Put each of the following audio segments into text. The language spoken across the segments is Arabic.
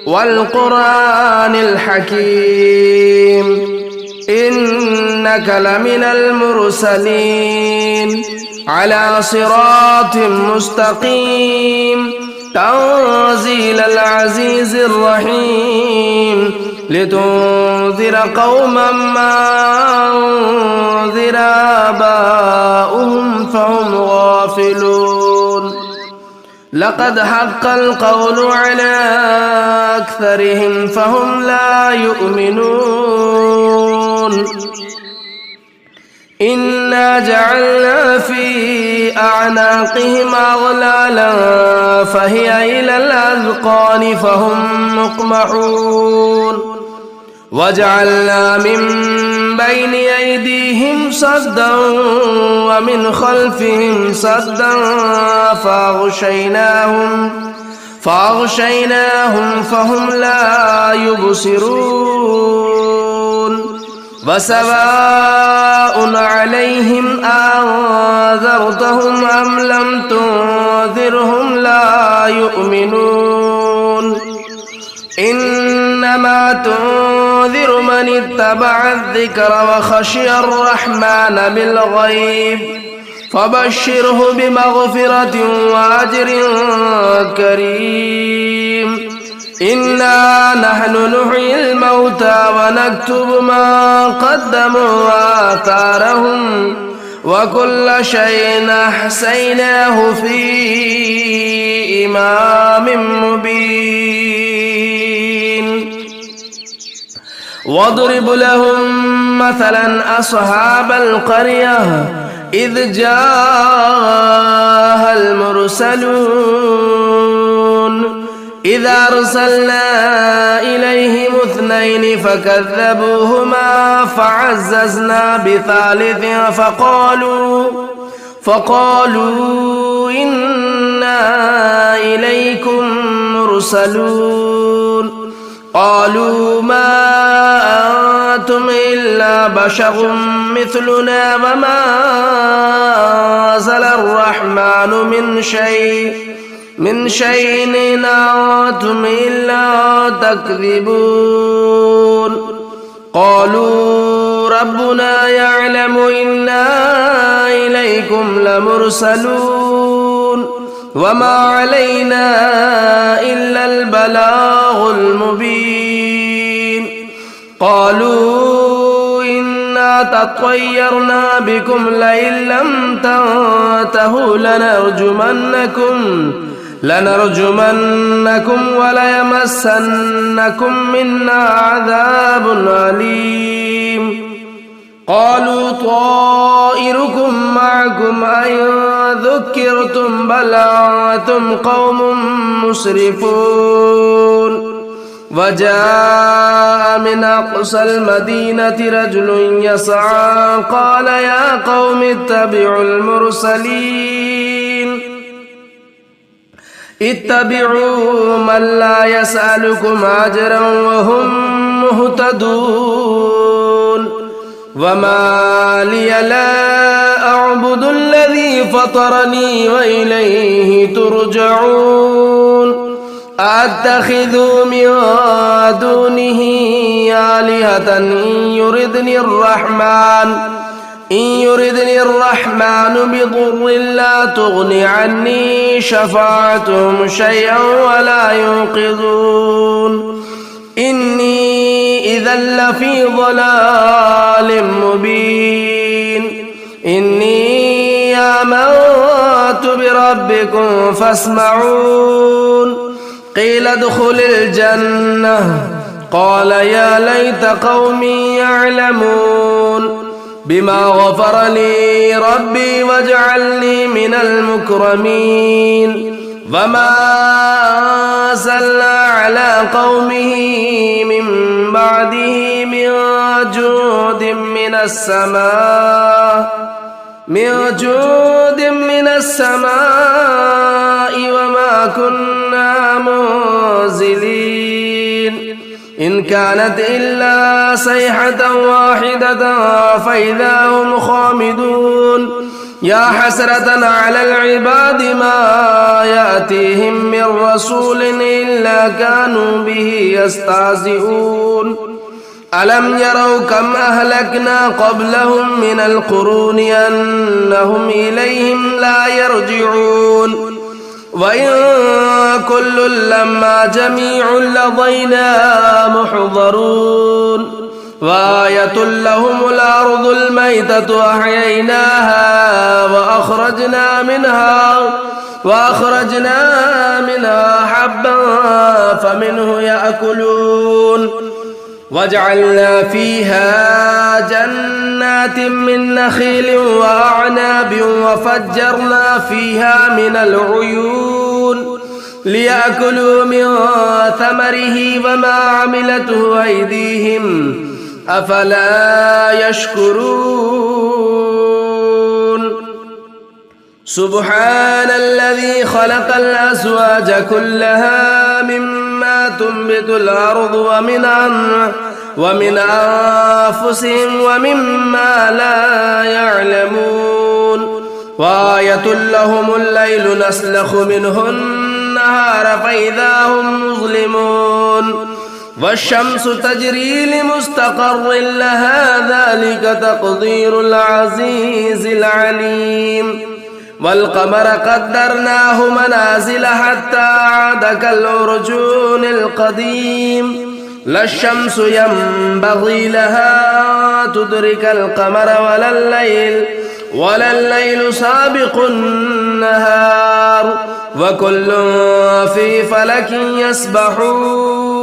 والقرآن الحكيم إنك لمن المرسلين على صراط مستقيم تنزيل العزيز الرحيم لتنذر قوما ما أنذر آباؤهم فهم غافلون لقد حق القول على أكثرهم فهم لا يؤمنون إنا جعلنا في أعناقهم أغلالا فهي إلى الأذقان فهم مقمحون وجعلنا من بين أيديهم سدا ومن خلفهم سدا فأغشيناهم فهم لا يبصرون وسواء عليهم أنذرتهم أم لم تنذرهم لا يؤمنون إنما تنذر من اتبع الذكر وخشي الرحمن بالغيب فبشره بمغفرة وأجر كريم إنا نحن نحيي الموتى ونكتب ما قدموا وآثارهم وكل شيء أحصيناه في إمام مبين واضرب لهم مثلا أصحاب القرية إذ جاءها المرسلون إذا أرسلنا إليهم 2 فكذبوهما فعززنا بثالث فقالوا إنا إليكم مرسلون قالوا ما أنتم إلا بشر مثلنا وما أنزل الرحمن من شيء إن أنتم إلا تكذبون قالوا ربنا يعلم إنا إليكم لمرسلون وما علينا إلا البلاغ المبين قالوا إنا تطيرنا بكم لئن لم تنتهوا لنرجمنكم وليمسنكم منا عذاب أليم قالوا طائركم معكم أئن ذكرتم بل أنتم قوم مسرفون وجاء من أقصى المدينة رجل يسعى قال يا قوم اتبعوا المرسلين اتبعوا من لا يسألكم أجرا وهم مهتدون وما لي لا أعبد الذي فطرني وإليه ترجعون أتخذ من دونه آلهة إن يردني الرحمن بضر لا تغن عني شفاعتهم شيئا ولا ينقذون إني إذا لفي ضلال مبين إني آمنت بربكم فاسمعون قيل ادخل الجنة قال يا ليت قومي يعلمون بما غفر لي ربي واجعلني من المكرمين وما أرسلنا على قومه من بعده من جود من السماء وما كنا منزلين إن كانت إلا صيحة واحدة فإذا هم خامدون يا حسرة على العباد ما يأتيهم من رسول إلا كانوا به يستهزئون ألم يروا كم أهلكنا قبلهم من القرون أنهم إليهم لا يرجعون وإن كل لما جميع لدينا محضرون وآية لهم الأرض الميتة أحييناها وأخرجنا منها حبا فمنه يأكلون وجعلنا فيها جنات من نخيل وأعناب وفجرنا فيها من العيون ليأكلوا من ثمره وما عملته أيديهم أفلا يشكرون سبحان الذي خلق الأزواج كلها مما تنبت الأرض ومن أنفسهم ومما لا يعلمون وآية لهم الليل نسلخ منه النهار فإذا هم مظلمون والشمس تجري لمستقر لها ذلك تقدير العزيز العليم والقمر قدرناه منازل حتى عاد كالعرجون القديم لا الشمس ينبغي لها تدرك القمر ولا الليل سابق النهار وكل في فلك يسبحون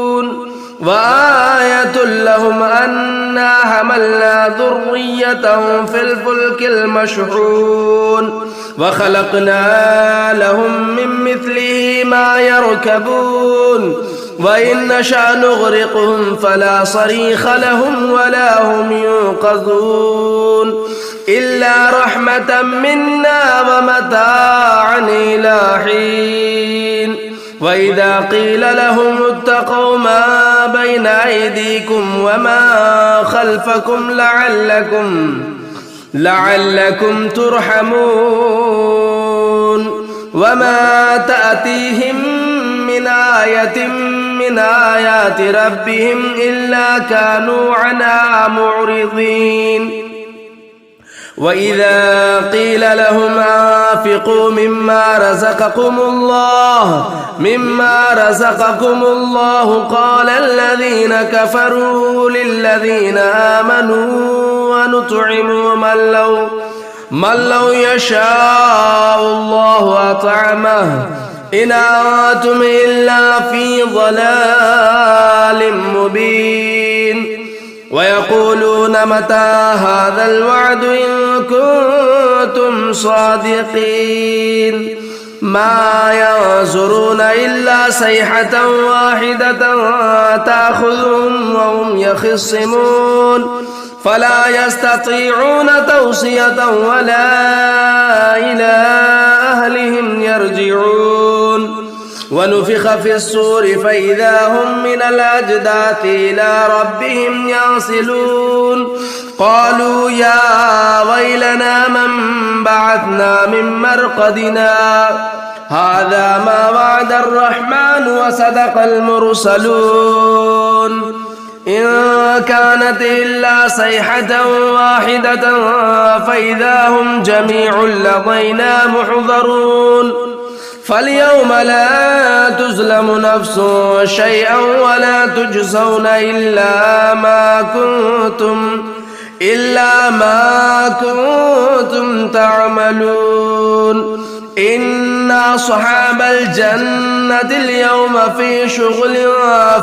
وآية لهم أنا حملنا ذريتهم في الفلك المشحون وخلقنا لهم من مثله ما يركبون وإن نشأ نغرقهم فلا صريخ لهم ولا هم ينقذون إلا رحمة منا ومتاعا إلى حين وإذا قيل لهم اتقوا ما بين أيديكم وما خلفكم لعلكم ترحمون وما تأتيهم من آية من آيات ربهم إلا كانوا عنها معرضين وإذا قيل لهم أنفقوا مما رزقكم الله قال الذين كفروا للذين آمنوا ونطعم من لو يشاء الله أطعمه إن أنتم إلا في ضلال مبين ويقولون متى هذا الوعد إن كنتم صادقين ما ينظرون إلا صيحة واحدة تأخذهم وهم يخصمون فلا يستطيعون توصية ولا إلى أهلهم يرجعون ونفخ في الصور فإذا هم من الأجداث إلى ربهم ينسلون قالوا يا ويلنا من بعثنا من مرقدنا هذا ما وعد الرحمن وصدق المرسلون إن كانت إلا صيحة واحدة فإذا هم جميع لدينا محضرون فاليوم لا تظلم نفس شيئا ولا تجزون إلا ما كنتم تعملون إن أصحاب الجنة اليوم في شغل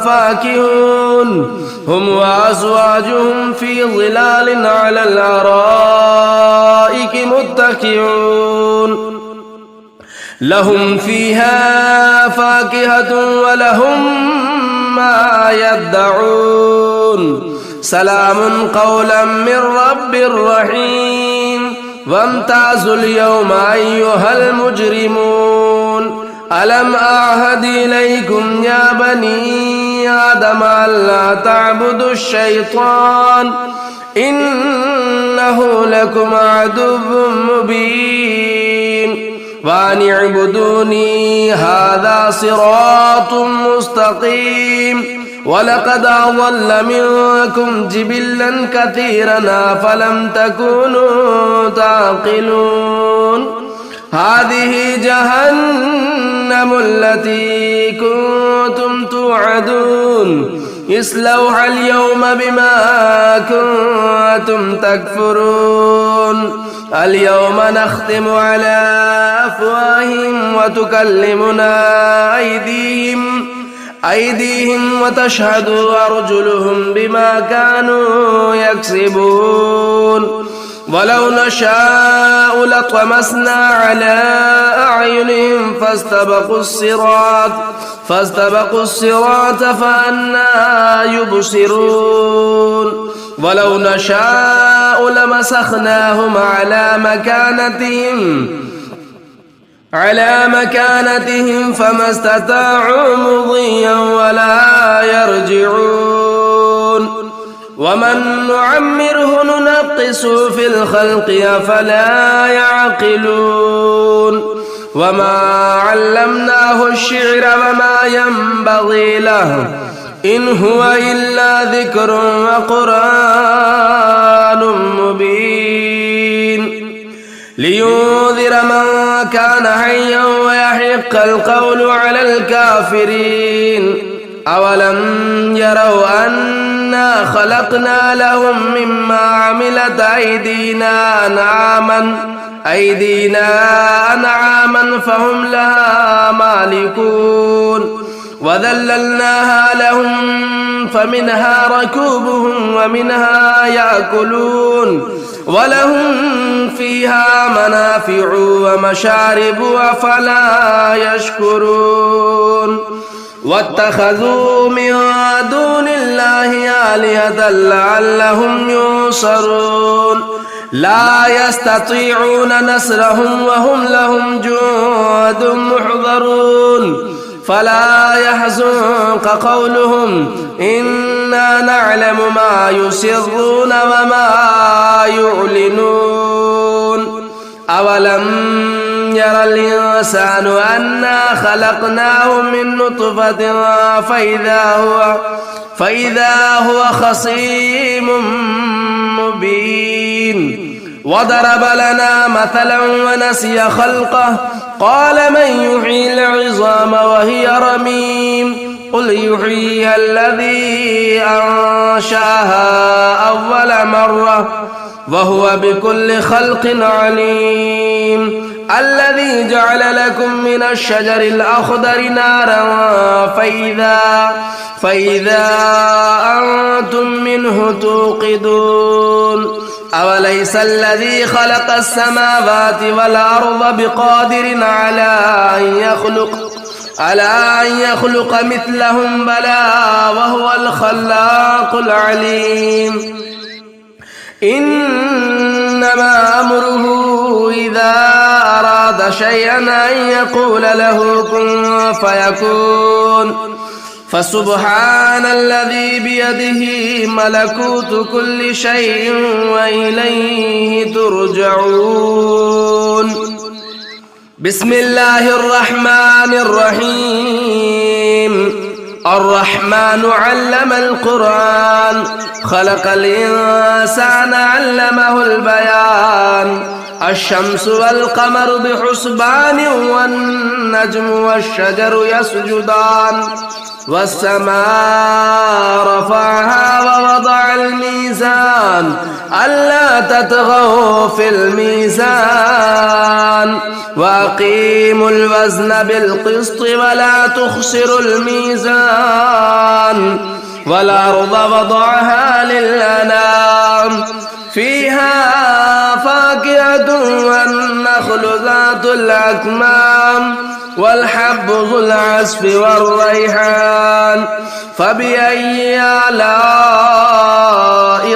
فاكهون هم وأزواجهم في ظلال على الأرائك متكئون لهم فيها فاكهة ولهم ما يدعون سلام قولا من رب رحيم وامتازوا اليوم أيها المجرمون ألم أعهد إليكم يا بني آدم ألا تعبدوا الشيطان إنه لكم عدو مبين وأن اعبدوني هذا صراط مستقيم ولقد أضل منكم جبلا كثيرا أفلم تكونوا تعقلون هذه جهنم التي كنتم توعدون اصلوها اليوم بما كنتم تكفرون اليوم نختم على أفواههم وتكلمنا أيديهم وتشهد أرجلهم بما كانوا يكسبون ولو نشاء لطمسنا على أعينهم فاستبقوا الصراط فأنى يبصرون ولو نشاء لمسخناهم على مكانتهم فما استطاعوا مضيا ولا يرجعون ومن نعمره ننقص في الخلق أفلا يعقلون وما علمناه الشعر وما ينبغي له إن هو إلا ذكر وقرآن مبين لينذر من كان حيا ويحق القول على الكافرين أولم يروا أنا خلقنا لهم مما عملت أيدينا أنعاما فهم لها مالكون وذللناها لهم فمنها ركوبهم ومنها يأكلون ولهم فيها منافع ومشارب أفلا يشكرون واتخذوا من دون الله آلهة لعلهم ينصرون لا يستطيعون نصرهم وهم لهم جند محضرون فلا يحزنك قولهم إنا نعلم ما يسرون وما يعلنون أولم يرى الإنسان أنا خلقناه من نطفة فإذا هو خصيم مبين وضرب لنا مثلا ونسي خلقه قال من يحيي العظام وهي رميم قل يحييها الذي أنشأها أول مرة وهو بكل خلق عليم الذي جعل لكم من الشجر الأخضر نارا فإذا أنتم منه توقدون أوليس الذي خلق السماوات والأرض بقادر على أن يخلق مثلهم بلى وهو الخلاق العليم إنما أمره إذا أراد شيئا أن يقول له كن فيكون فسبحان الذي بيده ملكوت كل شيء وإليه ترجعون بسم الله الرحمن الرحيم الرحمن علم القرآن خلق الإنسان علمه البيان الشمس والقمر بحسبان والنجم والشجر يسجدان والسماء رفعها ووضع الميزان ألا تطغوا في الميزان وأقيموا الوزن بالقسط ولا تخسروا الميزان والأرض وضعها للأنام فيها فاكهة والنخل ذات الأكمام والحب ذو العصف والريحان فبأي آلاء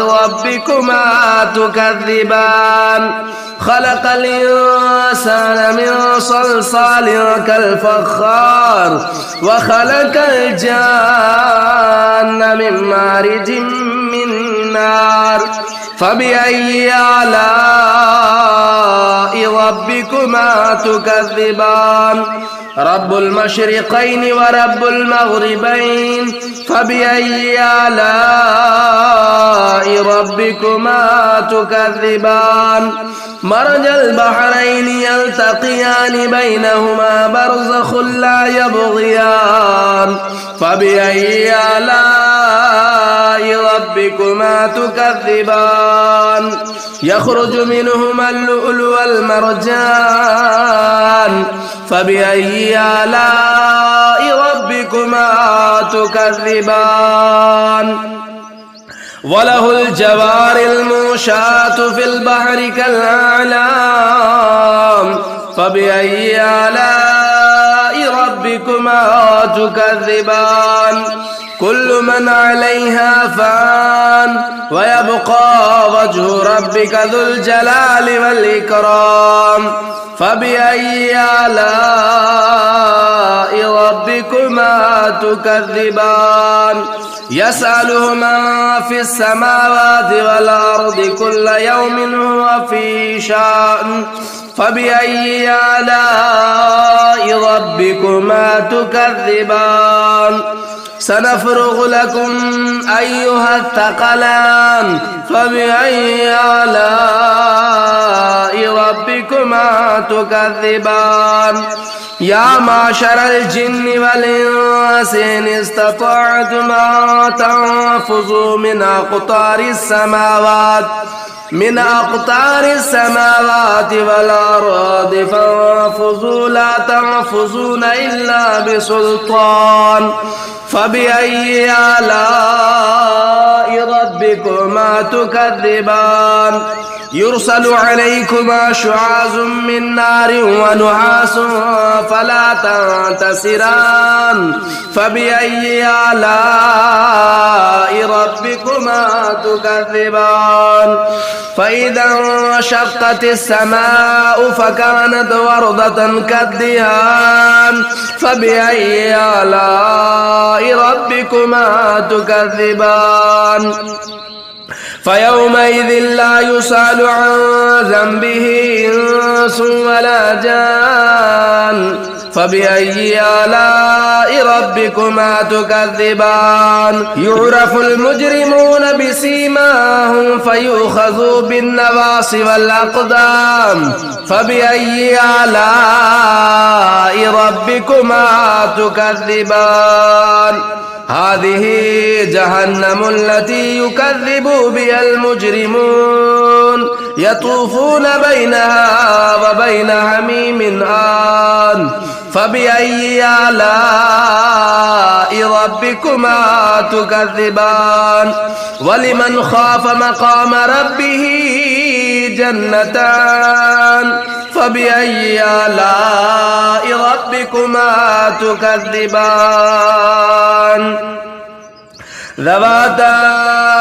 ربكما تكذبان خلق الإنسان من صلصال كالفخار وخلق الجان من مارج من نار فبأي آلاء ربكما تكذبان رب المشرقين ورب المغربين فبأي آلاء ربكما تكذبان مرج البحرين يلتقيان بينهما برزخ لا يبغيان فبأي آلاء ربكما تكذبان يخرج منهما اللؤلؤ والمرجان فبأي آلاء ربكما تكذبان وله الجوار المنشآت في البحر كالأعلام فبأي آلاء ربكما تكذبان كل من عليها فان ويبقى وجه ربك ذو الجلال والإكرام فبأي آلاء ربكما تكذبان يسأله من في السماوات والأرض كل يوم هو في شأن فبأي آلاء ربكما تكذبان سنفرغ لكم أيها الثقلان فبأي آلاء ربكما تكذبان يا معشر الجن والإنس إن استطعتم أن تنفذوا من أقطار السماوات والأرض فانفذوا لا تنفذون إلا بسلطان فبأي آلاء ربكما تكذبان يرسل عليكما شعاظ من نار ونحاس فلا تنتصران فبأي آلاء ربكما تكذبان فإذا انشقت السماء فكانت وردة كالدهان فبأي آلاء ربكما تكذبان فيومئذ لا يسأل عن ذنبه إنس ولا جان فبأي آلاء ربكما تكذبان يعرف المجرمون بسيماهم فيؤخذوا بالنواصي والأقدام فبأي آلاء ربكما تكذبان هذه جهنم التي يكذب بها المجرمون يطوفون بينها وبين حميم آن فبأي آلاء ربكما تكذبان ولمن خاف مقام ربه جنتان فبأي آلاء ربكما تكذبان ذواتا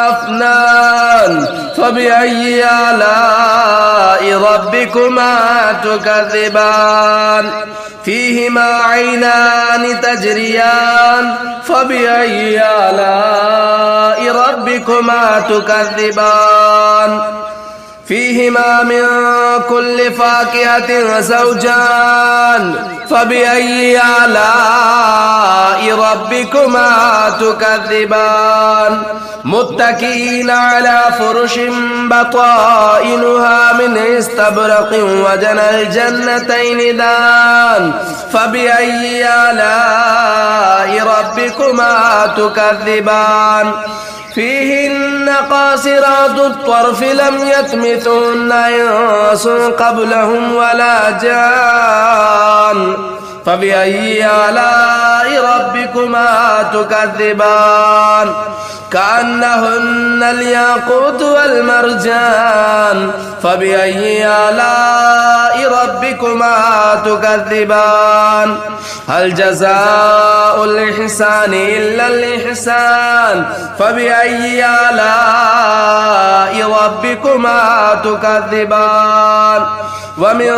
أفنان فبأي آلاء ربكما تكذبان فيهما عينان تجريان فبأي آلاء ربكما تكذبان فيهما من كل فاكهة زوجان فبأي آلاء ربكما تكذبان متكئين على فرش بطائنها من استبرق وجنى الجنتين دان فبأي آلاء ربكما تكذبان فيهن قاصرات الطرف لم يطمثهن إنس قبلهم ولا جان فبأي آلاء ربكما تكذبان كأنهن الياقوت والمرجان فبأي آلاء ربكما تكذبان هل جزاء الإحسان إلا الإحسان فبأي آلاء ربكما تكذبان ومن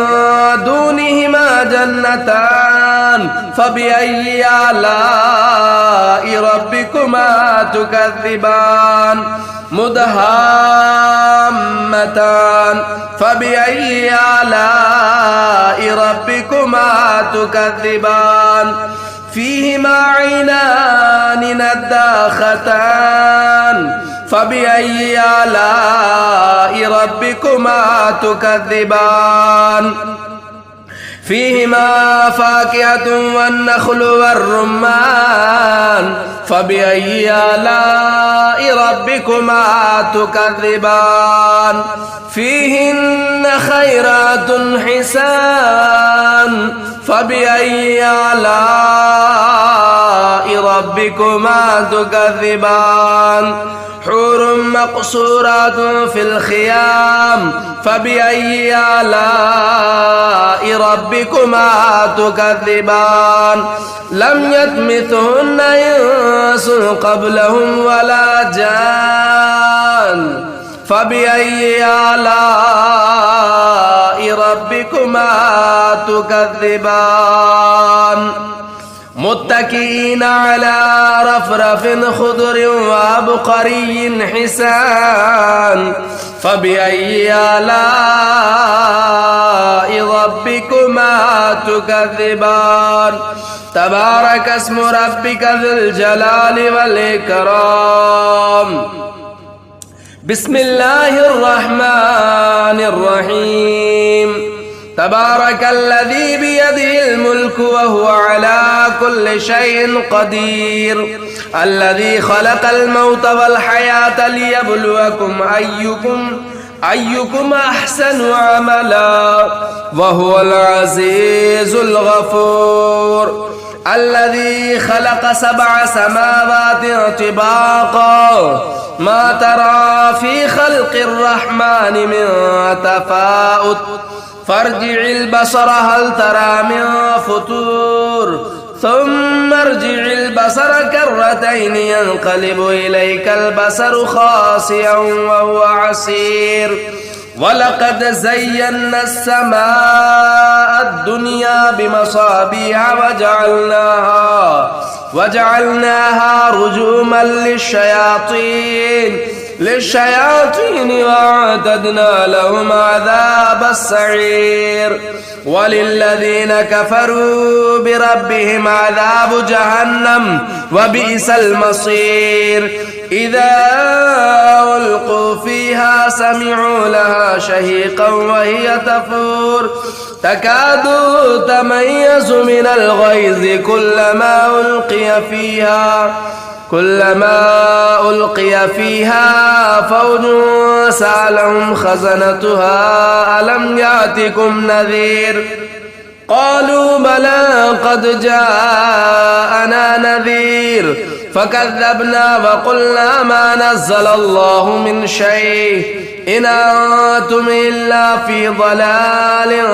دونهما جنتان فبأي آلاء ربكما ربكما تكذبان مدهامتان فبأي آلاء ربكما تكذبان فيهما عينان نضاختان فبأي آلاء ربكما تكذبان فيهما فاكهة والنخل والرمان فبأي آلاء ربكما تكذبان فيهن خيرات حسان فبأي آلاء ربكما تكذبان حور مقصورات في الخيام فبأي آلاء ربكما تكذبان لم يطمثهن إنس قبلهم ولا جان فبأي آلاء ربكما تكذبان متكئين على رفرف خضر وعبقري حسان فبأي آلاء ربكما تكذبان تبارك اسم ربك ذي الجلال والإكرام بسم الله الرحمن الرحيم تبارك الذي بيده الملك وهو على كل شيء قدير الذي خلق الموت والحياة ليبلوكم أيكم أحسن عملا وهو العزيز الغفور الذي خلق 7 سماوات طباقا ما ترى في خلق الرحمن من تفاؤت فارجع البصر هل ترى من فطور ثم ارجع البصر كرتين ينقلب إليك البصر خاسئا وهو عسير ولقد زينا السماء الدنيا بمصابيح وجعلناها رجوما للشياطين وأعتدنا لهم عذاب السعير وللذين كفروا بربهم عذاب جهنم وبئس المصير إذا ألقوا فيها سمعوا لها شهيقا وهي تفور تكاد تميز من الغيظ كلما ألقي فيها فوج سألهم خزنتها ألم يأتكم نذير قالوا بلى قد جاءنا نذير فكذبنا وقلنا ما نزل الله من شيء إن أنتم إلا في ضلال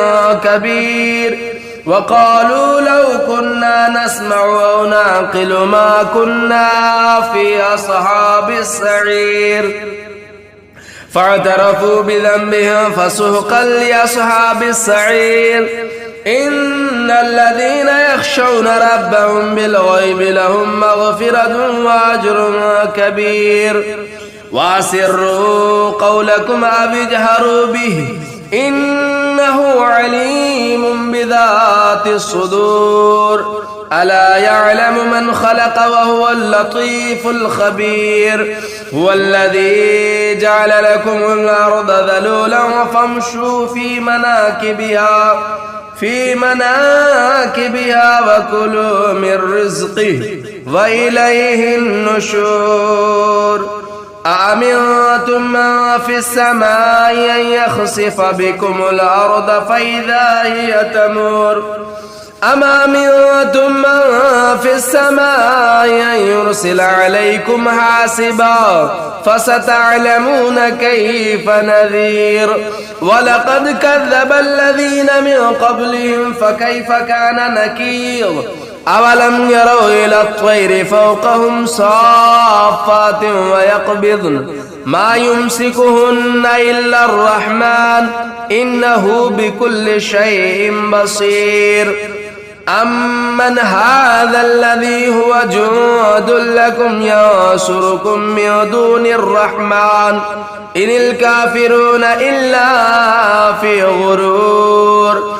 كبير وقالوا لو كنا نسمع أو نعقل ما كنا في أصحاب السعير فاعترفوا بذنبهم فسحقا لأصحاب السعير إن الذين يخشون ربهم بالغيب لهم مغفرة وأجر كبير وأسروا قولكم أو اجهروا به إنه عليم بذات الصدور ألا يعلم من خلق وهو اللطيف الخبير هو الذي جعل لكم الأرض ذلولا فامشوا في مناكبها وكلوا من رزقه وإليه النشور أأمنتم من في السماء أن يخسف بكم الأرض فإذا هي تمور أم أمنتم من في السماء أن يرسل عليكم حاسبا فستعلمون كيف نذير ولقد كذب الذين من قبلهم فكيف كان نكير أولم يروا إلى الطير فوقهم صافات ويقبضن ما يمسكهن إلا الرحمن إنه بكل شيء بصير أمن هذا الذي هو جند لكم ينصركم من دون الرحمن إن الكافرون إلا في غرور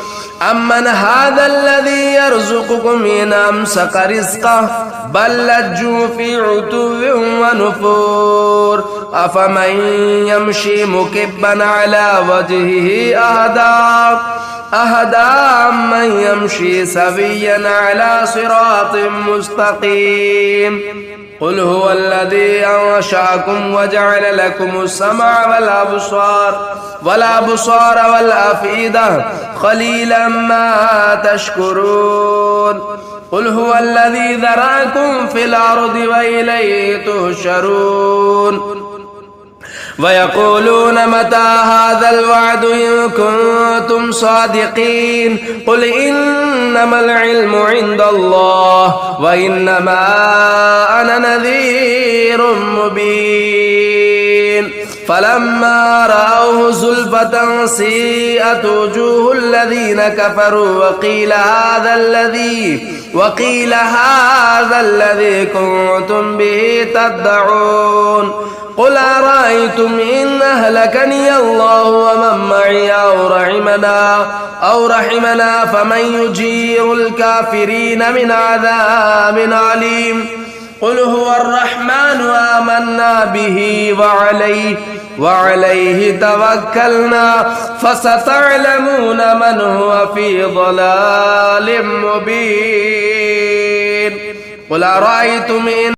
أمن هذا الذي يرزقكم إن أمسك رزقه بل لجوا في عتو ونفور أفمن يمشي مكبا على وجهه أهدى من يمشي سويا على صراط مستقيم قل هو الذي أنشأكم وجعل لكم السمع والأبصار والأفئدة قليلا ما تشكرون قل هو الذي ذرأكم في الأرض وإليه تحشرون ويقولون متى هذا الوعد إن كنتم صادقين قل إنما العلم عند الله وإنما أنا نذير مبين فلما رأوه زلفة سيئت وجوه الذين كفروا وقيل هذا الذي كنتم به تدعون قل أرأيتم إن أهلكني الله ومن معي أو رحمنا فمن يجير الكافرين من عذاب أليم قل هو الرحمن آمنا به وعليه توكلنا فستعلمون من هو في ضلال مبين قل أرأيتم إن